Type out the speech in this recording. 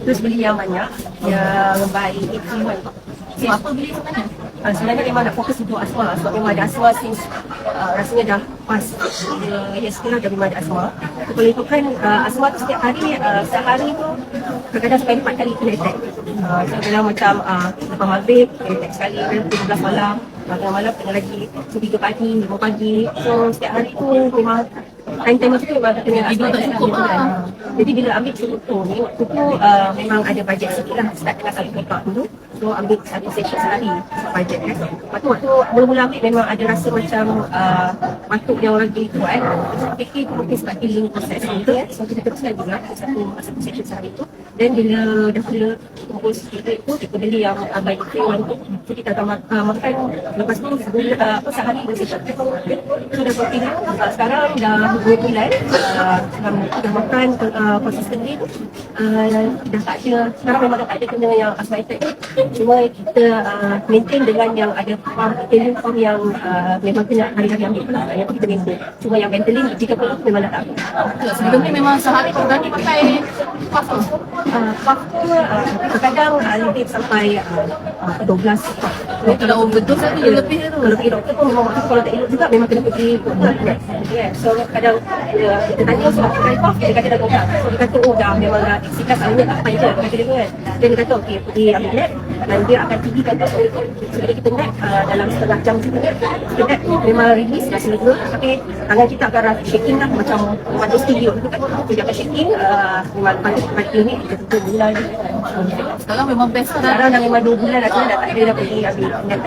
terus beli yang banyak, yang baik, influent. So, apa beli sebenarnya? Sebenarnya memang nak fokus untuk asma sebab memang ada asma since rasanya dah pas dia sekolah dah memang ada asma. So, kalau ikutkan asma tu setiap hari, sehari tu kadang-kadang sampai 4 kali kena attack. So kadang macam lepas maghrib kena attack sekali, pukul 12 malam, tengah malam kena lagi, so 3 pagi, 5 pagi. So setiap hari tu memang time-time macam tu memang kena Tidur tak cukup lah. Jadi bila ambil contoh ni, waktu tu memang ada bajet sikit lah, start kelas satu pepak dulu. So ambil satu session sehari, bajet kan. Lepas tu waktu mula-mula ambil memang ada rasa macam batuk yang lagi kuat. So fikir tu mungkin sebab healing proses gitu kan. So kita teruskan juga satu session sehari tu. Dan bila dah mula kumpul sikit tu, kita beli yang baik influent tu. So kita akan makan, lepas tu sehari dua session. So dah continue, sekarang dah 2 bulan, dah makan consistently tu. Dah tak ada, sekarang memang dah tak ada kena yang asma attack. Cuma kita maintain dengan yang ada form yang memang kena hari-hari ambil pula, yang kita maintain. Cuma yang Ventolin jika perlu memang dah tak ambil. Sebelum ni memang sehari kau berani pakai puff tu? Puff tu kadang-kadang lebih sampai 12 puff. Kalau overdose tu dia lebih tu. Kalau pergi doktor pun memang waktu kalau tak elok juga memang kena pergi doktor. So kadang kita tanya sebab pakai puff, dia kata dah doktor. So dia kata dah memang dah sikat alunya tak apa je, kata dia kan. Dan dia kata okey pergi ambil lab dan dia akan tinggi kata bila kita nap dalam setengah jam macam tu kita nap memang release dah selesa, tapi tangan kita akan shaking lah macam macam studio tu kan. Dia akan shaking, memang balik klinik kita tutup bulan. Sekarang memang best lah. Sekarang dah memang 2 bulan dah tak ada dah pergi ambil nap.